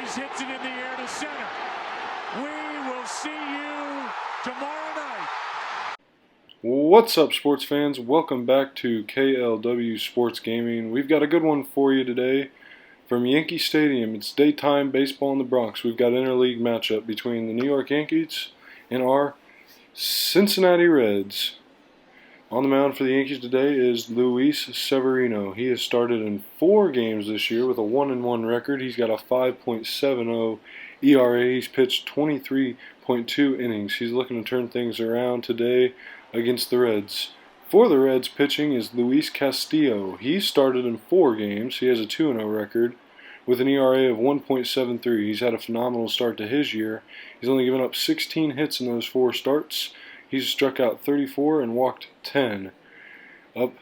Yankees hits it in the air to center. We will see you tomorrow night. What's up, sports fans? Welcome back to KLW Sports Gaming. We've got a good one for you today from Yankee Stadium. It's daytime baseball in the Bronx. We've got an interleague matchup between the New York Yankees and our Cincinnati Reds. On the mound for the Yankees today is Luis Severino. He has started in 4 games this year with a 1-1 record. He's got a 5.70 ERA. He's pitched 23.2 innings. He's looking to turn things around today against the Reds. For the Reds, pitching is Luis Castillo. He's started in 4 games. He has a 2-0 record with an ERA of 1.73. He's had a phenomenal start to his year. He's only given up 16 hits in those 4 starts. He's struck out 34 and walked 10. Up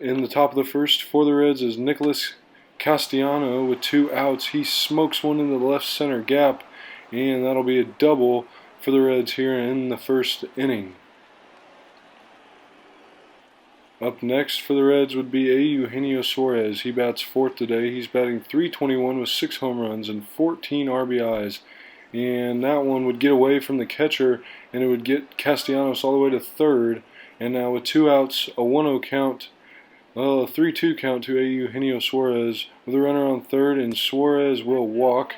in the top of the first for the Reds is Nicholas Castellano with 2 outs. He smokes one in the left center gap, and that'll be a double for the Reds here in the first inning. Up next for the Reds would be Eugenio Suarez. He bats 4th today. He's batting .321 with 6 home runs and 14 RBIs. And that one would get away from the catcher, and it would get Castellanos all the way to 3rd. And now with 2 outs, a 1-0 count, a 3-2 count to Eugenio Suarez with a runner on 3rd, and Suarez will walk.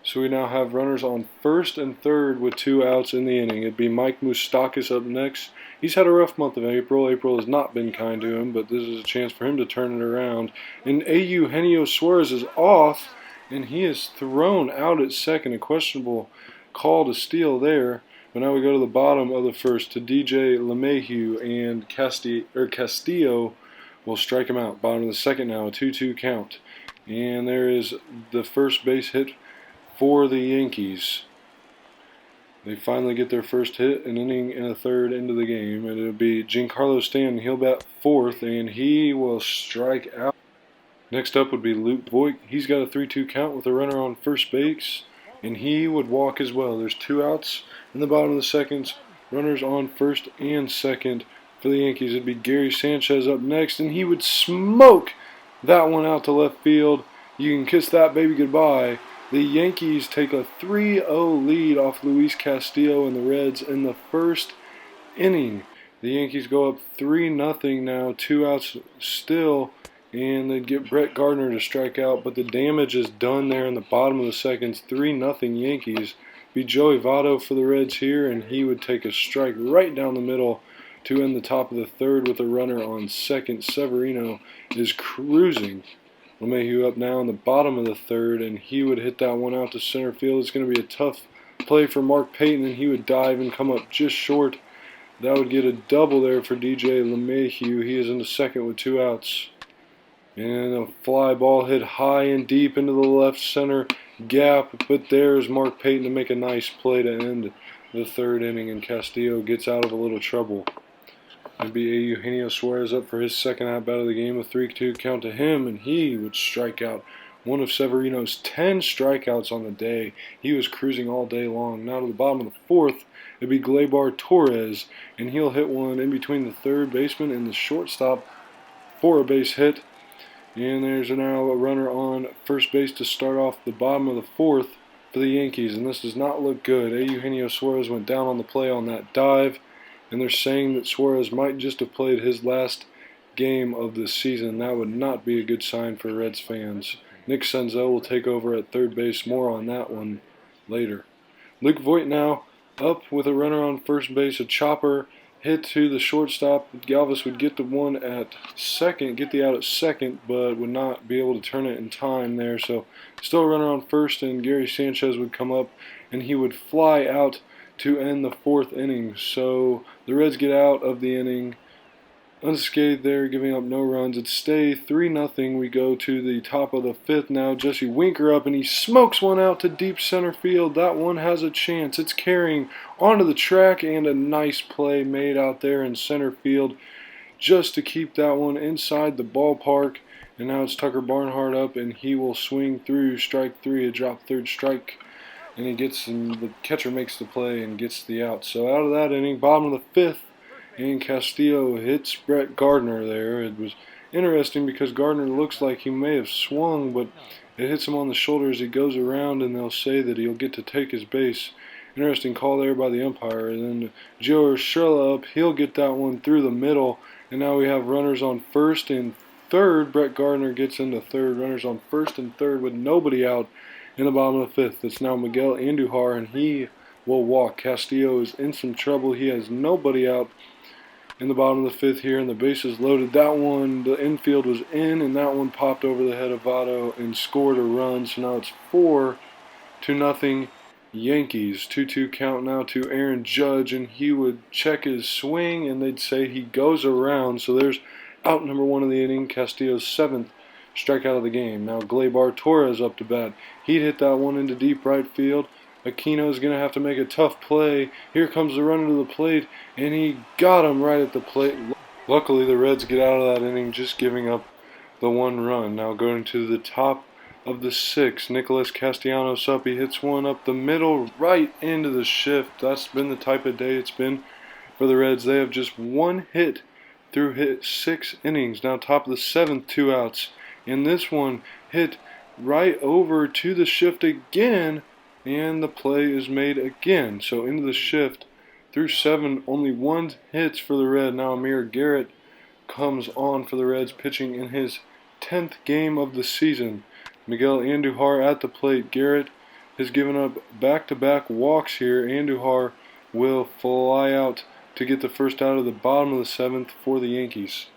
So we now have runners on 1st and 3rd with 2 outs in the inning. It'd be Mike Moustakas up next. He's had a rough month of April. April has not been kind to him, but this is a chance for him to turn it around. And Eugenio Suarez is off, and he is thrown out at second. A questionable call to steal there. But now we go to the bottom of the first to DJ LeMahieu, and Castillo will strike him out. Bottom of the second now, a 2-2 count. And there is the first base hit for the Yankees. They finally get their first hit, an inning and a third into the game. And it'll be Giancarlo Stanton. He'll bat 4th, and he will strike out. Next up would be Luke Voigt. He's got a 3-2 count with a runner on first base, and he would walk as well. There's 2 outs in the bottom of the second. Runners on first and second for the Yankees. It'd be Gary Sanchez up next, and he would smoke that one out to left field. You can kiss that baby goodbye. The Yankees take a 3-0 lead off Luis Castillo and the Reds in the first inning. The Yankees go up 3-0 now, 2 outs still. And they'd get Brett Gardner to strike out, but the damage is done there in the bottom of the second. 3-0 Yankees. Be Joey Votto for the Reds here, and he would take a strike right down the middle to end the top of the third with a runner on second. Severino is cruising. LeMahieu up now in the bottom of the third, and he would hit that one out to center field. It's going to be a tough play for Mark Payton, and he would dive and come up just short. That would get a double there for DJ LeMahieu. He is into second with 2 outs. And a fly ball hit high and deep into the left center gap. But there's Mark Payton to make a nice play to end the third inning. And Castillo gets out of a little trouble. It'd be Eugenio Suarez up for his second at-bat of the game. A 3-2 count to him. And he would strike out one of Severino's 10 strikeouts on the day. He was cruising all day long. Now to the bottom of the fourth, it'd be Gleyber Torres. And he'll hit one in between the third baseman and the shortstop for a base hit. And there's now a runner on first base to start off the bottom of the fourth for the Yankees. And this does not look good. Eugenio Suarez went down on the play on that dive. And they're saying that Suarez might just have played his last game of the season. That would not be a good sign for Reds fans. Nick Senzel will take over at third base. More on that one later. Luke Voigt now up with a runner on first base. A chopper hit to the shortstop. Galvis would get the one at second, get the out at second, but would not be able to turn it in time there. So still a runner on first, and Gary Sanchez would come up, and he would fly out to end the 4th inning. So the Reds get out of the inning unscathed there, giving up no runs. It stay 3-0. We go to the top of the 5th now. Jesse Winker up, and he smokes one out to deep center field. That one has a chance. It's carrying onto the track, and a nice play made out there in center field just to keep that one inside the ballpark. And now it's Tucker Barnhart up, and he will swing through strike 3, a drop third strike. And he gets, and the catcher makes the play and gets the out. So out of that inning, bottom of the 5th, and Castillo hits Brett Gardner there. It was interesting because Gardner looks like he may have swung, but It hits him on the shoulder as he goes around, and they'll say that he'll get to take his base. Interesting call there by the umpire. And then Joe Urshela up, he'll get that one through the middle. And now we have runners on first and third. Brett Gardner gets into third. Runners on first and third with nobody out in the bottom of the fifth. It's now Miguel Andujar, and he will walk. Castillo is in some trouble. He has nobody out in the bottom of the fifth here, and the bases loaded. That one, the infield was in, and that one popped over the head of Votto and scored a run. So now it's 4-0 Yankees. 2-2 count now to Aaron Judge, and he would check his swing, and they'd say he goes around. So there's out number one of the inning, Castillo's 7th strikeout of the game. Now Gleyber Torres up to bat. He'd hit that one into deep right field. Aquino's going to have to make a tough play. Here comes the runner to the plate, and he got him right at the plate. Luckily, the Reds get out of that inning just giving up the one run. Now going to the top of the sixth, Nicholas Castellanos up. He hits one up the middle right into the shift. That's been the type of day it's been for the Reds. They have just one hit through 6 innings. Now top of the 7th, 2 outs. And this one hit right over to the shift again, and the play is made again. So into the shift through 7, only 1 hits for the Red. Now Amir Garrett comes on for the Reds, pitching in his 10th game of the season. Miguel Andujar at the plate. Garrett has given up back-to-back walks here. Andujar will fly out to get the first out of the bottom of the 7th for the Yankees.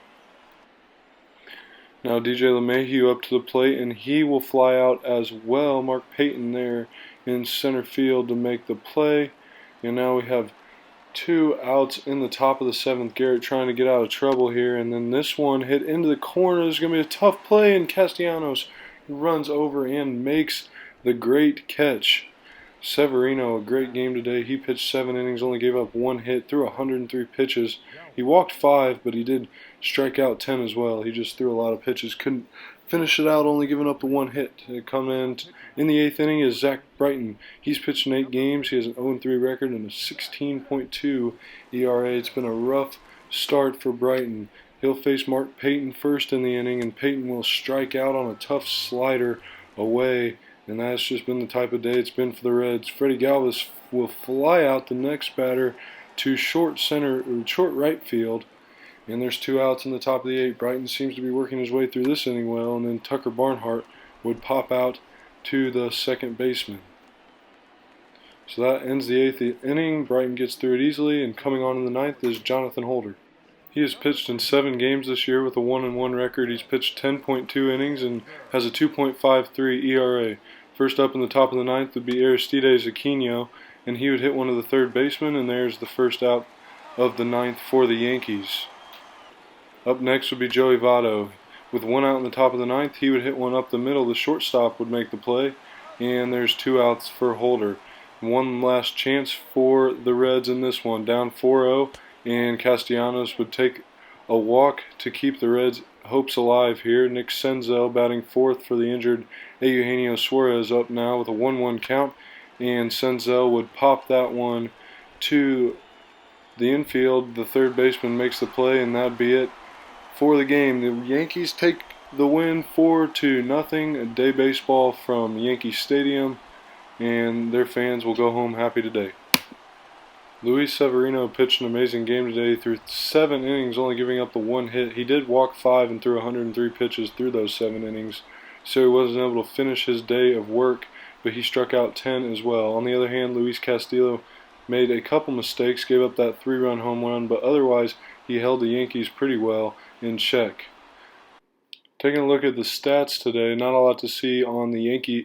Now DJ LeMahieu up to the plate, and he will fly out as well. Mark Payton there in center field to make the play. And now we have 2 outs in the top of the 7th. Garrett trying to get out of trouble here, and then this one hit into the corner. It's going to be a tough play, and Castellanos runs over and makes the great catch. Severino, a great game today. He pitched 7 innings, only gave up 1 hit, threw 103 pitches. He walked 5, but he did strike out 10 as well. He just threw a lot of pitches. Couldn't finish it out, only giving up the 1 hit. To come in the 8th inning is Zach Britton. He's pitched in 8 games. He has an 0-3 record and a 16.2 ERA. It's been a rough start for Britton. He'll face Mark Payton first in the inning, and Payton will strike out on a tough slider away. And that's just been the type of day it's been for the Reds. Freddie Galvis will fly out the next batter to short right field. And there's 2 outs in the top of the 8th. Britton seems to be working his way through this inning well. And then Tucker Barnhart would pop out to the second baseman. So that ends the 8th inning. Britton gets through it easily. And coming on in the 9th is Jonathan Holder. He has pitched in 7 games this year with a 1-1 record. He's pitched 10.2 innings and has a 2.53 ERA. First up in the top of the 9th would be Aristides Aquino, and he would hit one of the third basemen, and there's the first out of the 9th for the Yankees. Up next would be Joey Votto. With 1 out in the top of the 9th, he would hit one up the middle. The shortstop would make the play, and there's 2 outs for Holder. One last chance for the Reds in this one, down 4-0. And Castellanos would take a walk to keep the Reds' hopes alive here. Nick Senzel batting 4th for the injured Eugenio Suarez up now with a 1-1 count. And Senzel would pop that one to the infield. The third baseman makes the play, and that'd be it for the game. The Yankees take the win 4-0. A day baseball from Yankee Stadium, and their fans will go home happy today. Luis Severino pitched an amazing game today through 7 innings, only giving up the 1 hit. He did walk 5 and threw 103 pitches through those 7 innings, so he wasn't able to finish his day of work, but he struck out 10 as well. On the other hand, Luis Castillo made a couple mistakes, gave up that 3-run home run, but otherwise he held the Yankees pretty well in check. Taking a look at the stats today, not a lot to see on the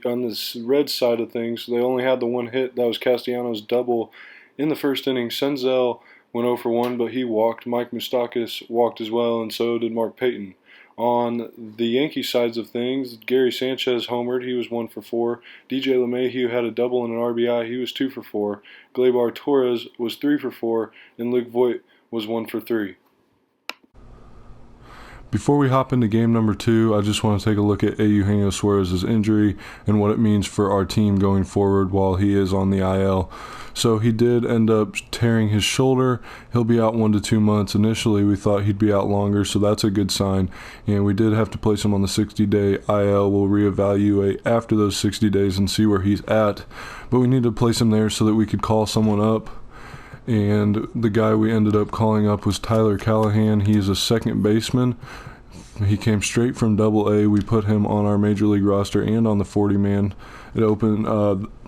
Reds side of things. They only had the 1 hit. That was Castellanos' double in the first inning. Senzel went 0 for 1, but he walked. Mike Moustakas walked as well, and so did Mark Payton. On the Yankee sides of things, Gary Sanchez homered. He was 1 for 4. DJ LeMahieu had a double and an RBI. He was 2 for 4. Gleyber Torres was 3 for 4, and Luke Voit was 1 for 3. Before we hop into game number 2, I just want to take a look at Eugenio Suarez's injury and what it means for our team going forward while he is on the IL. So he did end up tearing his shoulder. He'll be out 1 to 2 months. Initially, we thought he'd be out longer, so that's a good sign. And we did have to place him on the 60-day IL. We'll reevaluate after those 60 days and see where he's at. But we need to place him there so that we could call someone up. And the guy we ended up calling up was Tyler Callahan. He is a second baseman. He came straight from Double-A. We put him on our Major League roster and on the 40-man. It opened,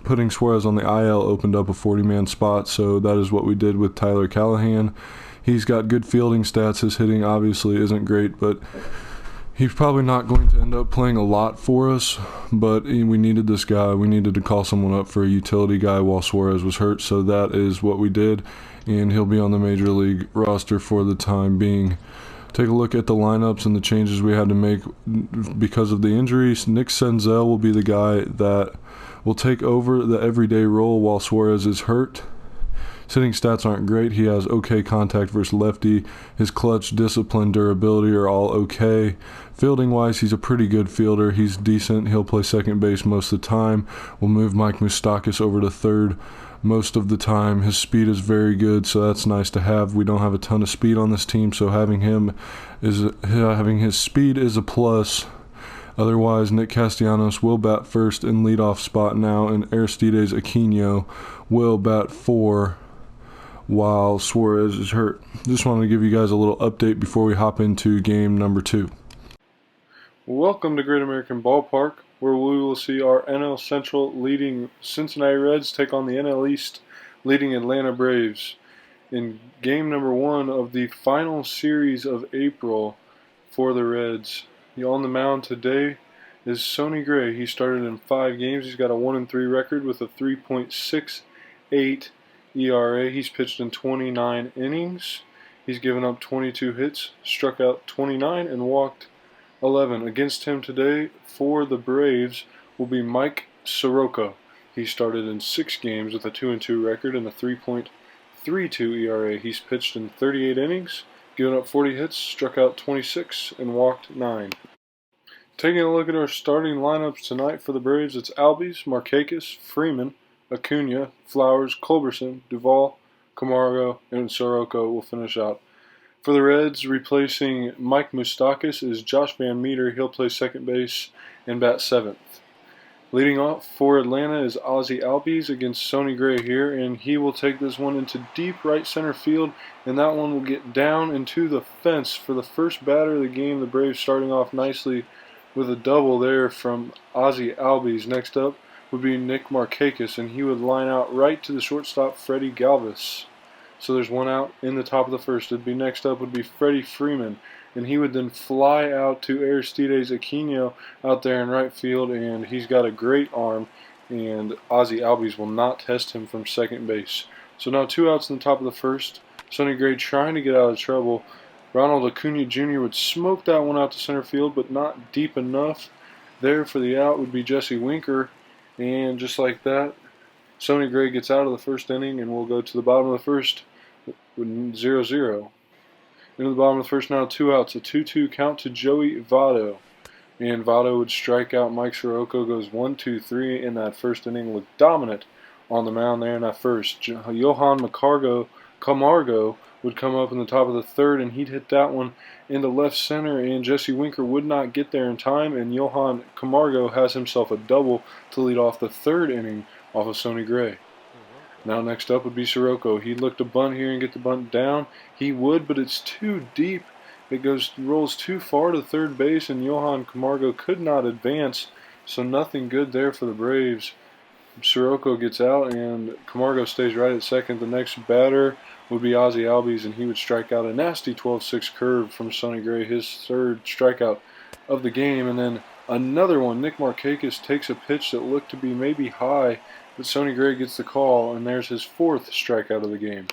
putting Suarez on the IL opened up a 40-man spot, so that is what we did with Tyler Callahan. He's got good fielding stats. His hitting obviously isn't great, but he's probably not going to end up playing a lot for us, but we needed this guy. We needed to call someone up for a utility guy while Suarez was hurt, so that is what we did, and he'll be on the Major League roster for the time being. Take a look at the lineups and the changes we had to make because of the injuries. Nick Senzel will be the guy that will take over the everyday role while Suarez is hurt. His hitting stats aren't great. He has okay contact versus lefty. His clutch, discipline, durability are all okay. Fielding-wise, he's a pretty good fielder. He's decent. He'll play second base most of the time. We'll move Mike Moustakas over to third most of the time. His speed is very good, so that's nice to have. We don't have a ton of speed on this team, so having his speed is a plus. Otherwise, Nick Castellanos will bat first in leadoff spot now, and Aristides Aquino will bat 4 while Suarez is hurt. Just wanted to give you guys a little update before we hop into game number 2. Welcome to Great American Ballpark, where we will see our NL Central leading Cincinnati Reds take on the NL East leading Atlanta Braves in game number 1 of the final series of April for the Reds. On the mound today is Sonny Gray. He started in 5 games. He's got a 1-3 record with a 3.68 ERA. He's pitched in 29 innings. He's given up 22 hits, struck out 29, and walked 11. Against him today for the Braves will be Mike Soroka. He started in 6 games with a 2-2 record and a 3.32 ERA. He's pitched in 38 innings, given up 40 hits, struck out 26, and walked 9. Taking a look at our starting lineups tonight for the Braves, it's Albies, Markakis, Freeman, Acuna, Flowers, Culberson, Duvall, Camargo, and Soroka will finish out. For the Reds, replacing Mike Moustakas is Josh Van Meter. He'll play second base and bat 7th. Leading off for Atlanta is Ozzie Albies against Sonny Gray here, and he will take this one into deep right center field, and that one will get down into the fence for the first batter of the game. The Braves starting off nicely with a double there from Ozzie Albies. Next up would be Nick Markakis, and he would line out right to the shortstop Freddie Galvis. So there's one out in the top of the first. Next up would be Freddie Freeman, and he would then fly out to Aristides Aquino out there in right field, and he's got a great arm, and Ozzie Albies will not test him from second base. So now 2 outs in the top of the first. Sonny Gray trying to get out of trouble. Ronald Acuna Jr. would smoke that one out to center field, but not deep enough. There for the out would be Jesse Winker, and just like that, Sonny Gray gets out of the first inning, and we'll go to the bottom of the first with 0-0. Into the bottom of the first now, 2 outs, a 2-2 count to Joey Votto. And Votto would strike out Mike Soroka, goes 1-2-3 in that first inning, looked dominant on the mound there in that first. Johan Camargo would come up in the top of the third, and he'd hit that one into left center, and Jesse Winker would not get there in time, and Johan Camargo has himself a double to lead off the third inning off of Sonny Gray. Now next up would be Soroka. He'd look to bunt here and get the bunt down. He would, but it's too deep. It rolls too far to third base, and Johan Camargo could not advance, so nothing good there for the Braves. Soroka gets out, and Camargo stays right at second. The next batter would be Ozzie Albies, and he would strike out a nasty 12-6 curve from Sonny Gray, his 3rd strikeout of the game. And then another one, Nick Markakis takes a pitch that looked to be maybe high, but Sonny Gray gets the call, and there's his 4th strikeout of the game.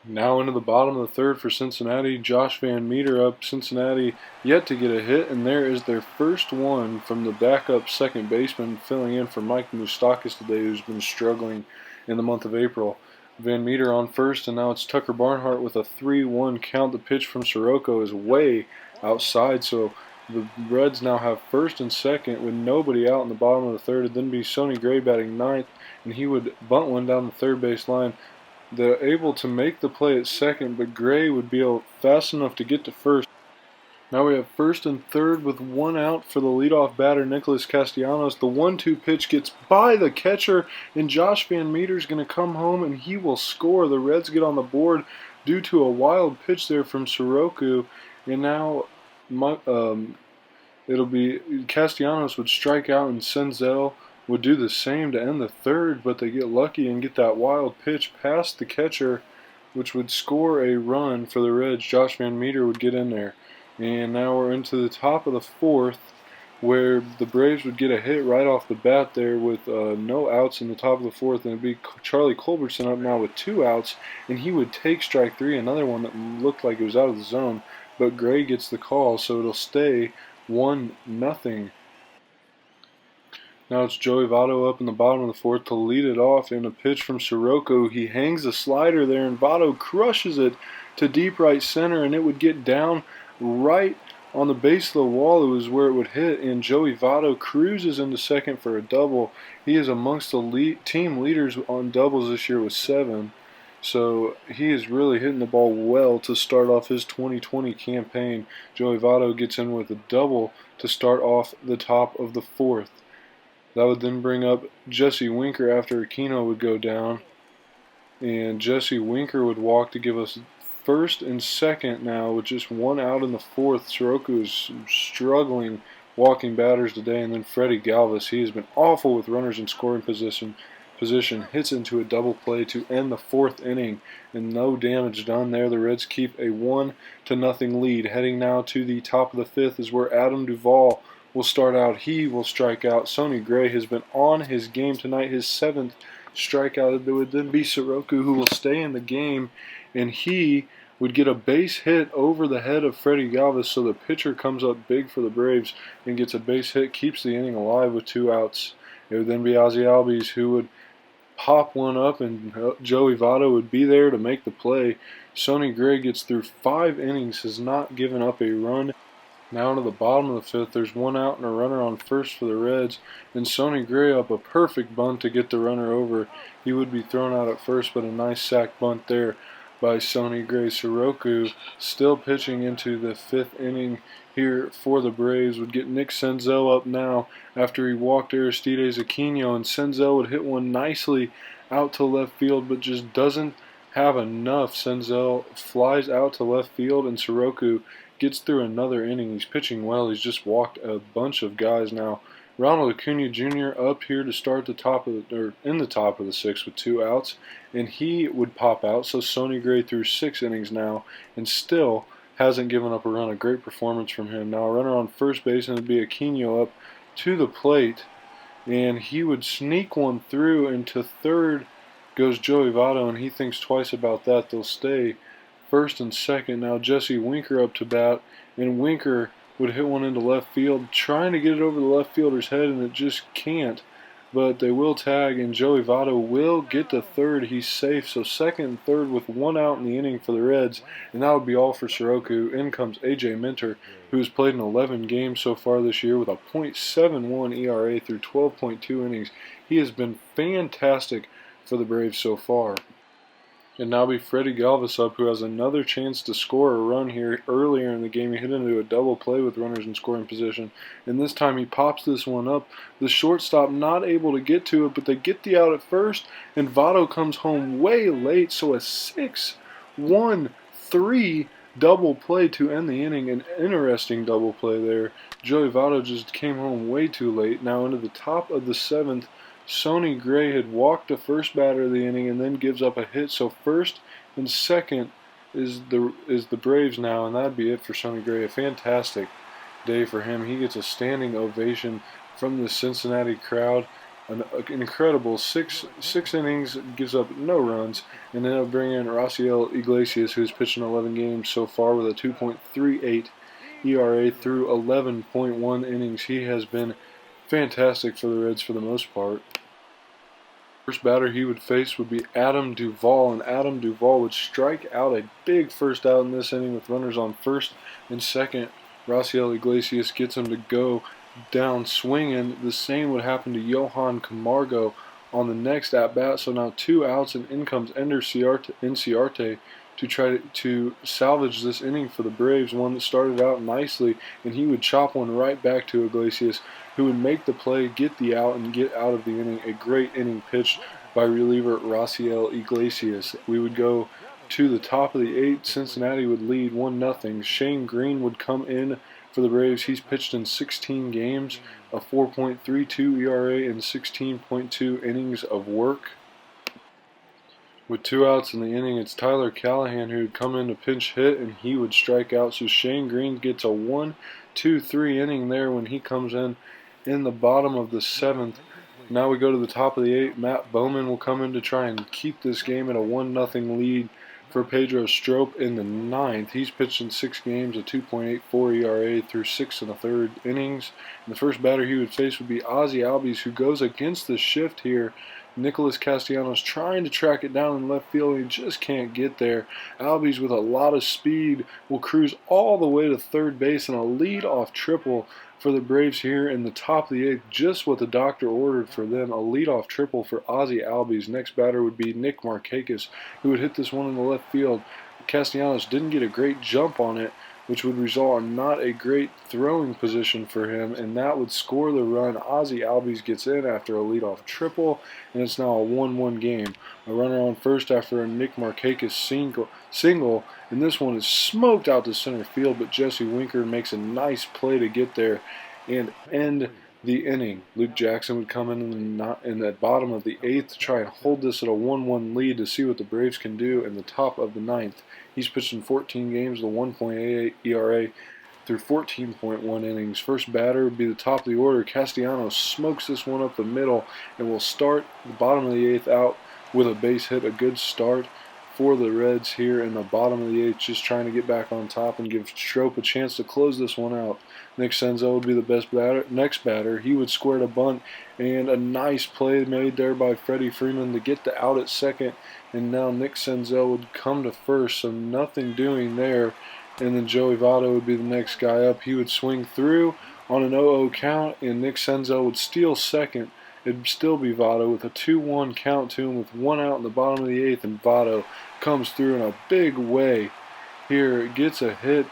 Now into the bottom of the third for Cincinnati, Josh Van Meter up. Cincinnati yet to get a hit, and there is their first one from the backup second baseman filling in for Mike Moustakas today, who's been struggling in the month of April. Van Meter on first, and now it's Tucker Barnhart with a 3-1 count. The pitch from Sirocco is way outside, so the Reds now have first and second with nobody out in the bottom of the third. It'd then be Sonny Gray batting ninth, and he would bunt one down the third base line. They're able to make the play at second, but Gray would be fast enough to get to first. Now we have first and third with one out for the leadoff batter, Nicholas Castellanos. The 1-2 pitch gets by the catcher, and Josh Van Meter's going to come home, and he will score. The Reds get on the board due to a wild pitch there from Sirocco, and now it'll be Castellanos would strike out, and Senzel would do the same to end the third, but they get lucky and get that wild pitch past the catcher, which would score a run for the Reds. Josh Van Meter would get in there. And now we're into the top of the fourth, where the Braves would get a hit right off the bat there with no outs in the top of the fourth, and it'd be Charlie Culbertson up now with 2 outs, and he would take strike 3, another one that looked like it was out of the zone, but Gray gets the call, so it'll stay 1-0. Now it's Joey Votto up in the bottom of the fourth to lead it off, and a pitch from Sirocco. He hangs a slider there, and Votto crushes it to deep right center, and it would get down right on the base of the wall. It was where it would hit, and Joey Votto cruises into second for a double. He is amongst the team leaders on doubles this year with 7. So he is really hitting the ball well to start off his 2020 campaign. Joey Votto gets in with a double to start off the top of the fourth. That would then bring up Jesse Winker after Aquino would go down. And Jesse Winker would walk to give us first and second now with just 1 out in the fourth. Sirocco is struggling walking batters today. And then Freddie Galvis, he has been awful with runners in scoring position, hits into a double play to end the fourth inning, and no damage done there. The Reds keep a 1-0 lead. Heading now to the top of the fifth is where Adam Duvall will start out. He will strike out. Sonny Gray has been on his game tonight, his 7th strikeout. It would then be Sirocco who will stay in the game, and he would get a base hit over the head of Freddie Galvis, so the pitcher comes up big for the Braves and gets a base hit, keeps the inning alive with 2 outs. It would then be Ozzie Albies who would pop one up, and Joey Votto would be there to make the play. Sonny Gray gets through 5 innings, has not given up a run. Now to the bottom of the fifth, there's 1 out and a runner on first for the Reds, and Sonny Gray up a perfect bunt to get the runner over. He would be thrown out at first, but a nice sac bunt there by Sonny Gray. Sirocco still pitching into the 5th inning here for the Braves. Would get Nick Senzel up now after he walked Aristides Aquino, and Senzel would hit one nicely out to left field, but just doesn't have enough. Senzel flies out to left field, and Sirocco gets through another inning. He's pitching well. He's just walked a bunch of guys now. Ronald Acuna Jr. up here to start in the top of the 6th with 2 outs, and he would pop out. So Sonny Gray through 6 innings now, and still hasn't given up a run. A great performance from him. Now a runner on first base, and it'd be Aquino up to the plate, and he would sneak one through, and to third goes Joey Votto, and he thinks twice about that. They'll stay first and second. Now Jesse Winker up to bat, and Winker would hit one into left field, trying to get it over the left fielder's head, and it just can't. But they will tag, and Joey Votto will get to third. He's safe, so second and third with 1 out in the inning for the Reds, and that would be all for Sirocco. In comes A.J. Minter, who has played in 11 games so far this year with a .71 ERA through 12.2 innings. He has been fantastic for the Braves so far. And now be Freddie Galvis up, who has another chance to score a run here. Earlier in the game, he hit into a double play with runners in scoring position, and this time he pops this one up. The shortstop not able to get to it, but they get the out at first, and Votto comes home way late, so a 6-1-3 double play to end the inning. An interesting double play there. Joey Votto just came home way too late. Now into the top of the 7th, Sonny Gray had walked the first batter of the inning and then gives up a hit. So first and second is the Braves now, and that'd be it for Sonny Gray. A fantastic day for him. He gets a standing ovation from the Cincinnati crowd. An incredible six innings, gives up no runs, and then they'll bring in Raciel Iglesias, who's pitched in 11 games so far with a 2.38 ERA through 11.1 innings. He has been fantastic for the Reds for the most part. First batter he would face would be Adam Duvall, and Adam Duvall would strike out a big first out in this inning with runners on first and second. Raciel Iglesias gets him to go down swinging. The same would happen to Johan Camargo on the next at-bat. So now 2 outs, and in comes Ender Inciarte to try to salvage this inning for the Braves, one that started out nicely, and he would chop one right back to Iglesias, who would make the play, get the out, and get out of the inning. A great inning pitched by reliever Raciel Iglesias. We would go to the top of the 8th. Cincinnati would lead 1-0. Shane Green would come in for the Braves. He's pitched in 16 games, a 4.32 ERA, and 16.2 innings of work. With 2 outs in the inning, it's Tyler Callahan who would come in to pinch hit, and he would strike out. So Shane Green gets a 1-2-3 inning there when he comes in the bottom of the 7th. Now we go to the top of the 8th. Matt Bowman will come in to try and keep this game at a 1-0 lead for Pedro Strop in the 9th. He's pitched in 6 games, a 2.84 ERA through 6 1/3 innings. And the first batter he would face would be Ozzie Albies, who goes against the shift here. Nicholas Castellanos trying to track it down in left field, and he just can't get there. Albies, with a lot of speed, will cruise all the way to third base, and a lead-off triple for the Braves here in the top of the 8th, just what the doctor ordered for them, a leadoff triple for Ozzie Albies. Next batter would be Nick Markakis, who would hit this one in the left field. Castellanos didn't get a great jump on it, which would result in not a great throwing position for him, and that would score the run. Ozzie Albies gets in after a leadoff triple, and it's now a 1-1 game. A runner on first after a Nick Markakis single, and this one is smoked out to center field, but Jesse Winker makes a nice play to get there and end the inning. Luke Jackson would come in the bottom of the 8th to try and hold this at a 1-1 lead to see what the Braves can do in the top of the 9th. He's pitched in 14 games, the 1.88 ERA through 14.1 innings. First batter would be the top of the order. Castellanos smokes this one up the middle and will start the bottom of the 8th out with a base hit. A good start for the Reds here in the bottom of the 8th, just trying to get back on top and give Strop a chance to close this one out. Nick Senzel would be the next batter. He would square a bunt, and a nice play made there by Freddie Freeman to get the out at second, and now Nick Senzel would come to first, so nothing doing there. And then Joey Votto would be the next guy up. He would swing through on an 0-0 count, and Nick Senzel would steal second. It'd still be Votto with a 2-1 count to him with 1 out in the bottom of the 8th, and Votto comes through in a big way here, gets a hit,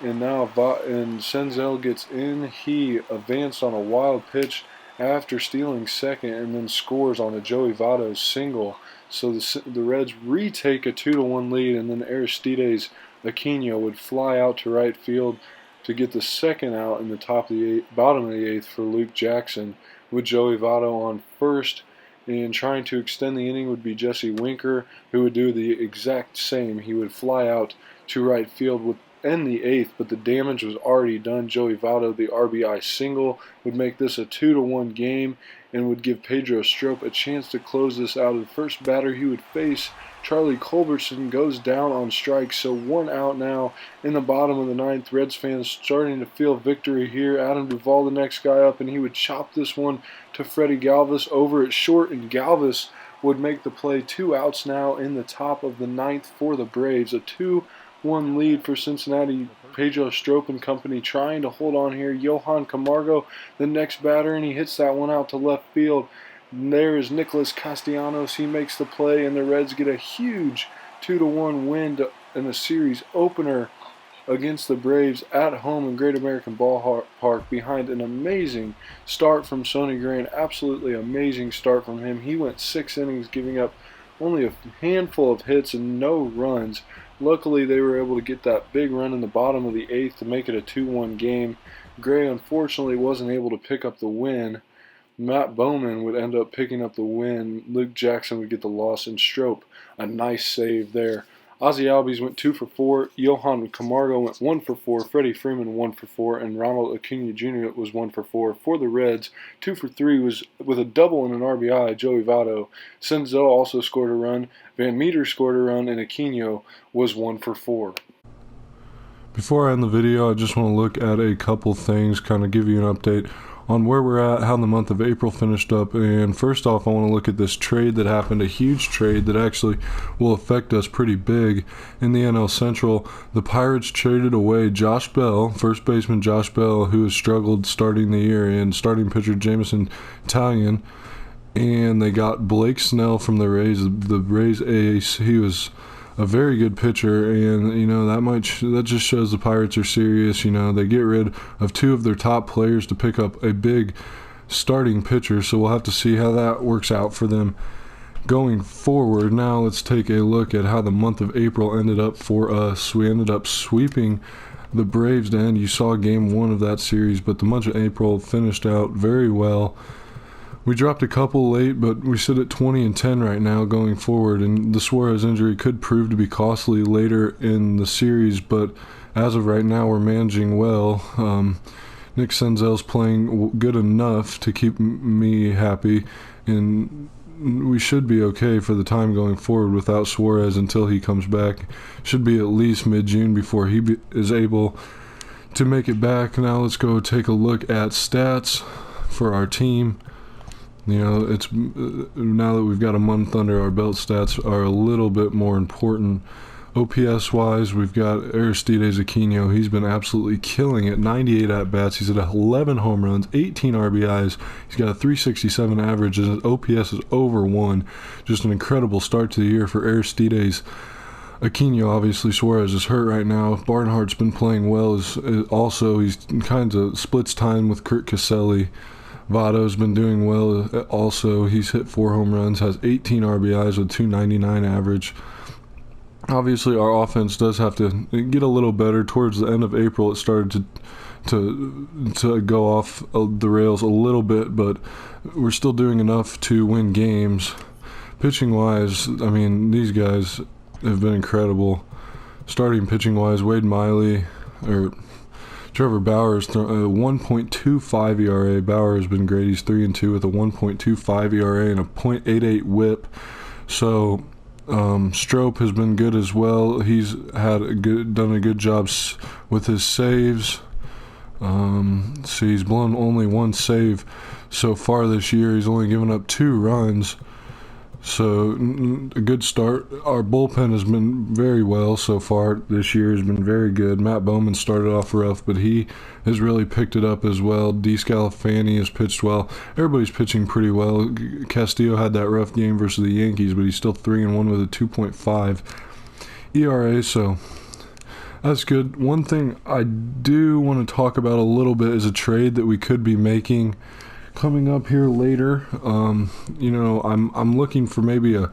and now Senzel gets in. He advanced on a wild pitch after stealing second, and then scores on a Joey Votto single. So the Reds retake a 2-1 lead, and then Aristides Aquino would fly out to right field to get the second out in the bottom of the 8th for Luke Jackson, with Joey Votto on first. And trying to extend the inning would be Jesse Winker, who would do the exact same. He would fly out to right field with end the 8th, but the damage was already done. Joey Votto, the RBI single, would make this a 2-1 game and would give Pedro Strop a chance to close this out. The first batter he would face, Charlie Culbertson, goes down on strikes, so 1 out now in the bottom of the 9th. Reds fans starting to feel victory here. Adam Duvall, the next guy up, and he would chop this one to Freddie Galvis over at short, and Galvis would make the play. 2 outs now in the top of the 9th for the Braves. A 2-1 lead for Cincinnati. Pedro Strop and company trying to hold on here. Johan Camargo, the next batter, and he hits that one out to left field. And there is Nicholas Castellanos. He makes the play, and the Reds get a huge 2-1 win in the series opener against the Braves at home in Great American Ballpark behind an amazing start from Sonny Gray. Absolutely amazing start from him. He went 6 innings, giving up only a handful of hits and no runs. Luckily, they were able to get that big run in the bottom of the 8th to make it a 2-1 game. Gray, unfortunately, wasn't able to pick up the win. Matt Bowman would end up picking up the win. Luke Jackson would get the loss, and Strop, a nice save there. Ozzie Albies went 2 for 4. Johan Camargo went 1 for 4. Freddie Freeman 1 for 4. And Ronald Acuna Jr. was 1 for 4. For the Reds, 2 for 3 was with a double and an RBI, Joey Votto. Senzel also scored a run. Van Meter scored a run, and Aquino was 1 for 4. Before I end the video, I just want to look at a couple things, kind of give you an update on where we're at, how the month of April finished up. And first off, I want to look at this trade that happened, a huge trade that actually will affect us pretty big in the NL Central. The Pirates traded away Josh Bell, first baseman Josh Bell, who has struggled starting the year, and starting pitcher Jameson Taillon. And they got Blake Snell from the Rays ace. He was a very good pitcher, and that just shows the Pirates are serious. They get rid of two of their top players to pick up a big starting pitcher, so we'll have to see how that works out for them going forward. Now let's take a look at how the month of April ended up for us. We ended up sweeping the Braves to end. You saw game 1 of that series, but the month of April finished out very well. We dropped a couple late, but we sit at 20-10 right now going forward, and the Suarez injury could prove to be costly later in the series, but as of right now, we're managing well. Nick Senzel's playing good enough to keep me happy, and we should be okay for the time going forward without Suarez until he comes back. Should be at least mid-June before he is able to make it back. Now let's go take a look at stats for our team. It's now that we've got a month under our belt, stats are a little bit more important. OPS-wise, we've got Aristides Aquino. He's been absolutely killing it. 98 at-bats. He's at 11 home runs, 18 RBIs. He's got a 367 average, and his OPS is over 1. Just an incredible start to the year for Aristides Aquino. Obviously, Suarez is hurt right now. Barnhart's been playing well. Also, he's kind of splits time with Kurt Caselli. Votto's been doing well also. He's hit 4 home runs, has 18 RBIs with 299 average. Obviously, our offense does have to get a little better. Towards the end of April, it started to go off the rails a little bit, but we're still doing enough to win games. Pitching-wise, these guys have been incredible. Starting pitching-wise, Wade Miley, Trevor Bauer's 1.25 ERA. Bauer has been great. He's 3-2 with a 1.25 ERA and a .88 WHIP. So Strop has been good as well. He's done a good job with his saves. He's blown only 1 save so far this year. He's only given up 2 runs. So a good start. Our bullpen has been very well so far this year. Has been very good. Matt Bowman started off rough, but he has really picked it up as well. D. Scalafani has pitched well. Everybody's pitching pretty well. Castillo had that rough game versus the Yankees, but he's still 3-1 with a 2.5 ERA. So that's good. One thing I do want to talk about a little bit is a trade that we could be making coming up here later. I'm looking for maybe a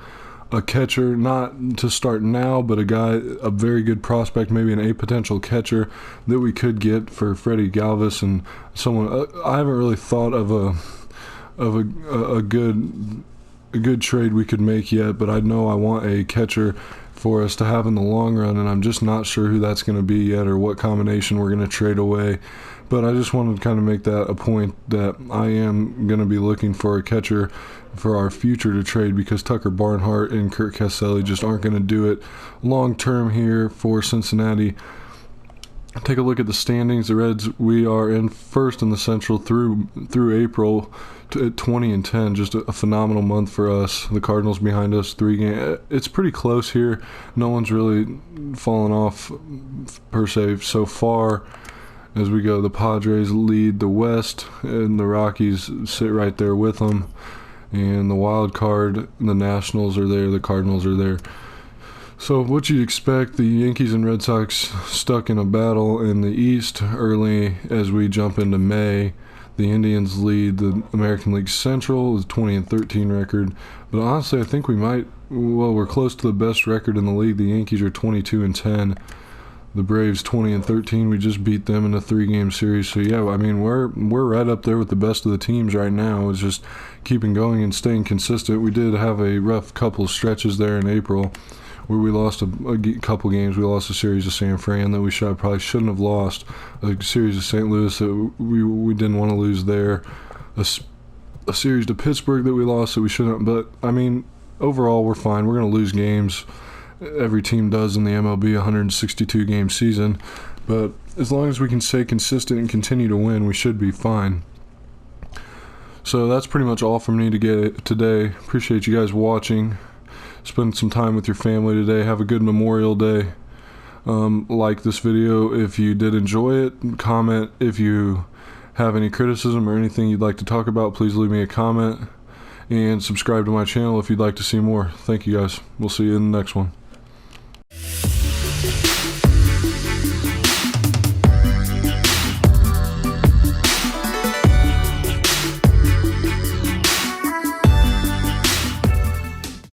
catcher, not to start now, but a very good prospect, maybe a potential catcher that we could get for Freddie Galvis, and someone I haven't really thought of a good trade we could make yet, but I know I want a catcher for us to have in the long run, and I'm just not sure who that's going to be yet or what combination we're going to trade away. But I just wanted to kind of make that a point that I am going to be looking for a catcher for our future to trade, because Tucker Barnhart and Kurt Caselli just aren't going to do it long term here for Cincinnati. Take a look at the standings. The Reds, we are in first in the Central through April at 20-10. Just a phenomenal month for us. The Cardinals behind us, 3 games. It's pretty close here. No one's really fallen off per se so far. As we go, the Padres lead the West, and the Rockies sit right there with them. And the wild card, the Nationals are there, the Cardinals are there. So what you'd expect, the Yankees and Red Sox stuck in a battle in the East early as we jump into May. The Indians lead the American League Central with a 20-13 record. But honestly, I think we're close to the best record in the league. The Yankees are 22-10. The Braves 20-13. We just beat them in a 3-game series. So yeah, we're right up there with the best of the teams right now. It's just keeping going and staying consistent. We did have a rough couple of stretches there in April where we lost a couple games. We lost a series to San Fran that we probably shouldn't have lost. A series to St. Louis that we didn't want to lose there. A series to Pittsburgh that we lost that we shouldn't. But overall we're fine. We're going to lose games. Every team does in the MLB 162-game season, but as long as we can stay consistent and continue to win, we should be fine. So that's pretty much all from me to get today. Appreciate you guys watching. Spend some time with your family today. Have a good Memorial Day. Like this video if you did enjoy it. Comment if you have any criticism or anything you'd like to talk about. Please leave me a comment. And subscribe to my channel if you'd like to see more. Thank you guys. We'll see you in the next one.